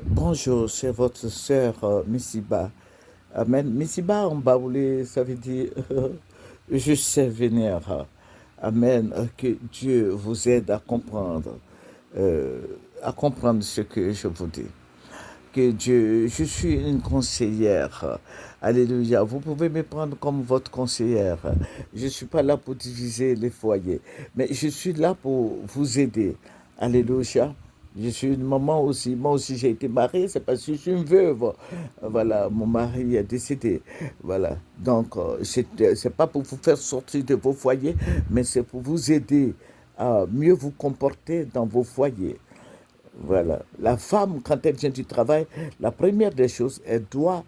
Bonjour, c'est votre sœur Missiba. Amen. Missiba en baoulé, ça veut dire je sais venir. Amen. Que Dieu vous aide euh, à comprendre ce que je vous dis. Que Dieu, je suis une conseillère. Alléluia. Vous pouvez me prendre comme votre conseillère. Je ne suis pas là pour diviser les foyers, mais je suis là pour vous aider. Alléluia. Je suis une maman aussi. Moi aussi, j'ai été mariée. C'est parce que je suis une veuve. Voilà, mon mari est décédé. Voilà. Donc, c'est pas pour vous faire sortir de vos foyers, mais c'est pour vous aider à mieux vous comporter dans vos foyers. Voilà. La femme, quand elle vient du travail, la première des choses, elle doit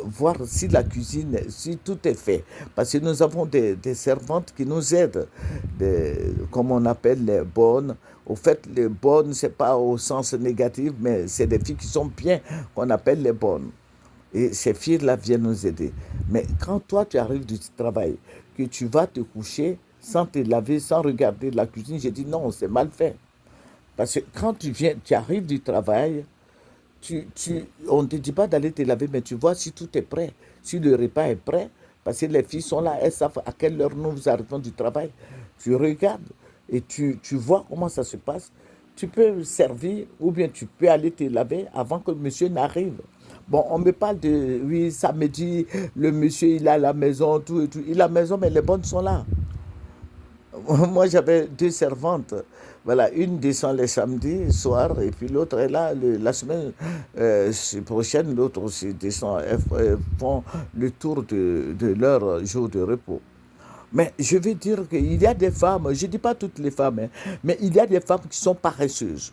voir si la cuisine, si tout est fait. Parce que nous avons des servantes qui nous aident, comme on appelle les bonnes. Au fait, les bonnes, c'est pas au sens négatif, mais c'est des filles qui sont bien, qu'on appelle les bonnes. Et ces filles-là viennent nous aider. Mais quand toi, tu arrives du travail, que tu vas te coucher sans te laver, sans regarder la cuisine, j'ai dit non, c'est mal fait. Parce que quand tu viens, tu arrives du travail, on ne te dit pas d'aller te laver, mais tu vois si tout est prêt, si le repas est prêt, parce que les filles sont là, elles savent à quelle heure nous arrivons du travail. Tu regardes et tu vois comment ça se passe. Tu peux servir ou bien tu peux aller te laver avant que le monsieur n'arrive. Bon, on me parle de, oui, samedi, le monsieur, il a la maison, tout et tout. Il a la maison, mais les bonnes sont là. Moi, j'avais deux servantes. Voilà, une descend les samedis soir et puis l'autre est là la semaine prochaine. L'autre aussi descend. Elles font le tour de leur jour de repos. Mais je veux dire qu'il y a des femmes, je ne dis pas toutes les femmes, hein, mais il y a des femmes qui sont paresseuses.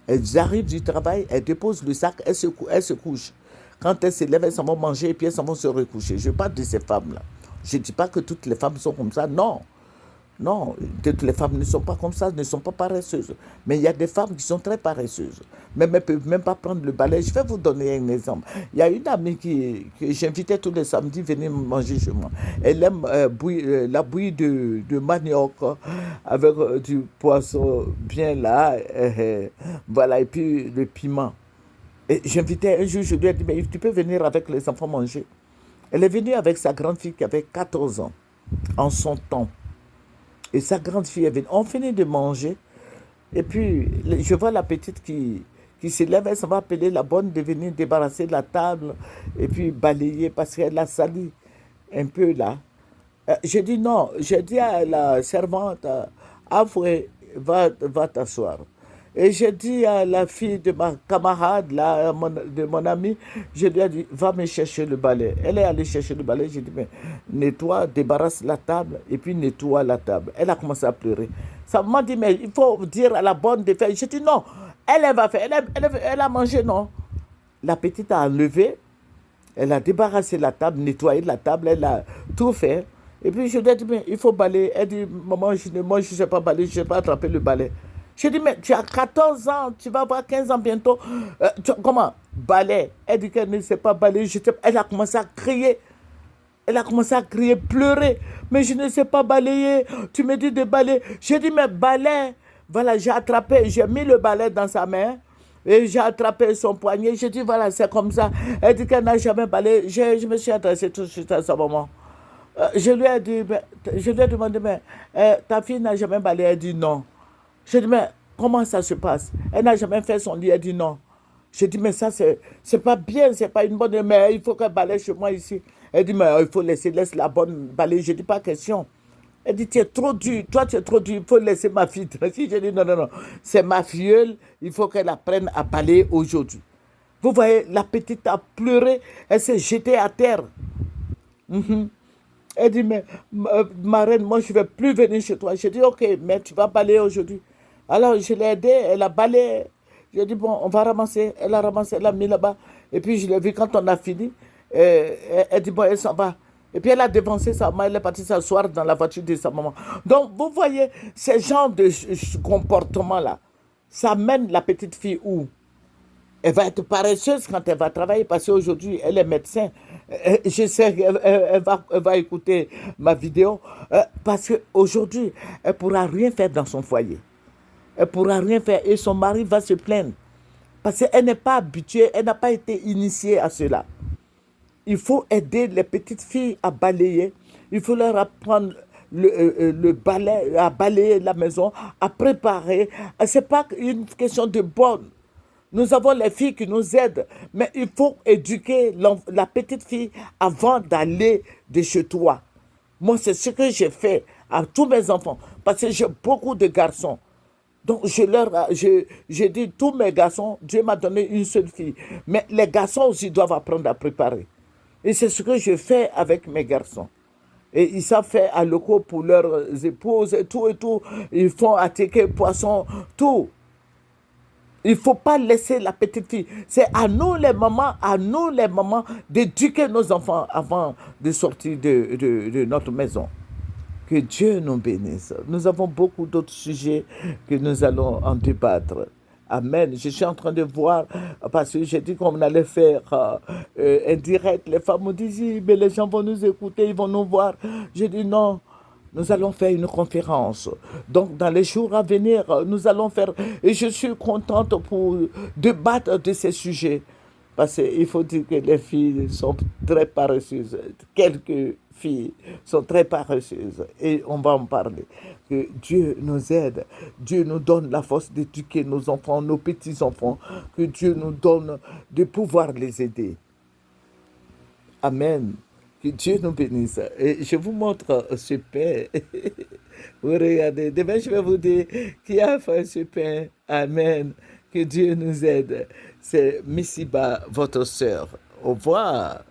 Elles arrivent du travail, elles déposent le sac, elles se couchent. Quand elles se lèvent, elles s'en vont manger et puis elles s'en vont se recoucher. Je parle de ces femmes-là. Je ne dis pas que toutes les femmes sont comme ça, non. Non, toutes les femmes ne sont pas comme ça, ne sont pas paresseuses. Mais il y a des femmes qui sont très paresseuses. Même elles ne peuvent même pas prendre le balai. Je vais vous donner un exemple. Il y a une amie que j'invitais tous les samedis venir manger chez moi. Elle aime la bouillie de manioc avec du poisson bien là. Voilà, et puis le piment. Et j'invitais un jour, je lui ai dit, mais tu peux venir avec les enfants manger. Elle est venue avec sa grande fille qui avait 14 ans en son temps. Et sa grande fille est venue. On finit de manger. Et puis, je vois la petite qui se lève. Elle s'en va appeler la bonne de venir débarrasser la table. Et puis balayer parce qu'elle a sali un peu là. J'ai dit non. J'ai dit à la servante, Afoué, va t'asseoir. Et j'ai dit à la fille de ma camarade, là, de mon ami, je lui ai dit, va me chercher le balai. Elle est allée chercher le balai. J'ai dit, mais nettoie, débarrasse la table et puis nettoie la table. Elle a commencé à pleurer. Ça m'a dit, mais il faut dire à la bonne de faire. J'ai dit, non, elle va faire. Elle a mangé, non. La petite a enlevé, elle a débarrassé la table, nettoyé la table, elle a tout fait. Et puis je lui ai dit, mais il faut balayer. Elle dit, maman, moi je ne sais pas balayer, je ne sais pas attraper le balai. Je dis, mais tu as 14 ans, tu vas avoir 15 ans bientôt. Comment Balai. Elle dit qu'elle ne sait pas balayer. Elle a commencé à crier. Elle a commencé à crier, pleurer. Mais je ne sais pas balayer. Tu me dis de balayer. J'ai dit, mais balai. Voilà, j'ai attrapé, j'ai mis le balai dans sa main. Et j'ai attrapé son poignet. J'ai dit, voilà, c'est comme ça. Elle dit qu'elle n'a jamais balayé. Je me suis adressé tout de suite à sa maman. Je lui ai dit, je lui ai demandé, mais ta fille n'a jamais balayé. Elle dit non. J'ai dit, mais comment ça se passe? Elle n'a jamais fait son lit. Elle dit non. J'ai dit, mais ça, c'est pas bien, c'est pas une bonne. Mais il faut qu'elle balaye chez moi ici. Elle dit, mais il faut laisse la bonne balayer. Je dis, pas question. Elle dit, tu es trop dur, toi tu es trop dur, il faut laisser ma fille tranquille. J'ai dit, non, non, non, c'est ma filleule, il faut qu'elle apprenne à balayer aujourd'hui. Vous voyez, la petite a pleuré, elle s'est jetée à terre. Elle dit, mais ma reine, moi je ne vais plus venir chez toi. J'ai dit, ok, mais tu vas balayer aujourd'hui. Alors je l'ai aidée, elle a balayé. J'ai dit, bon, on va ramasser. Elle a ramassé, elle a mis là-bas. Et puis je l'ai vu quand on a fini. Elle dit, bon, elle s'en va. Et puis elle a dévancé sa maman, elle est partie s'asseoir dans la voiture de sa maman. Donc vous voyez, ce genre de comportement-là, ça mène la petite fille où? Elle va être paresseuse quand elle va travailler parce qu'aujourd'hui, elle est médecin. Je sais elle va écouter ma vidéo parce qu'aujourd'hui, elle ne pourra rien faire dans son foyer. Elle ne pourra rien faire et son mari va se plaindre Parce qu'elle n'est pas habituée, elle n'a pas été initiée à cela. Il faut aider les petites filles à balayer. Il faut leur apprendre le balai, à balayer la maison, à préparer. Ce n'est pas une question de bonne. Nous avons les filles qui nous aident, mais il faut éduquer la petite fille avant d'aller de chez toi. Moi, c'est ce que j'ai fait à tous mes enfants, parce que j'ai beaucoup de garçons. Donc, je dis, tous mes garçons, Dieu m'a donné une seule fille. Mais les garçons aussi doivent apprendre à préparer. Et c'est ce que je fais avec mes garçons. Et ils savent faire à locaux pour leurs épouses et tout et tout. Ils font attiquer poisson, tout. Il ne faut pas laisser la petite fille. C'est à nous les mamans, d'éduquer nos enfants avant de sortir de notre maison. Que Dieu nous bénisse. Nous avons beaucoup d'autres sujets que nous allons en débattre. Amen. Je suis en train de voir, parce que j'ai dit qu'on allait faire un direct. Les femmes me disent, mais les gens vont nous écouter, ils vont nous voir. J'ai dit non. Nous allons faire une conférence. Donc, dans les jours à venir, nous allons faire... Et je suis contente pour débattre de ces sujets. Parce qu'il faut dire que les filles sont très paresseuses. Quelques filles sont très paresseuses. Et on va en parler. Que Dieu nous aide. Dieu nous donne la force d'éduquer nos enfants, nos petits-enfants. Que Dieu nous donne de pouvoir les aider. Amen. Que Dieu nous bénisse. Et je vous montre ce pain. Vous regardez. Demain, je vais vous dire qui a fait ce pain. Amen. Que Dieu nous aide. C'est Missiba, votre sœur. Au revoir.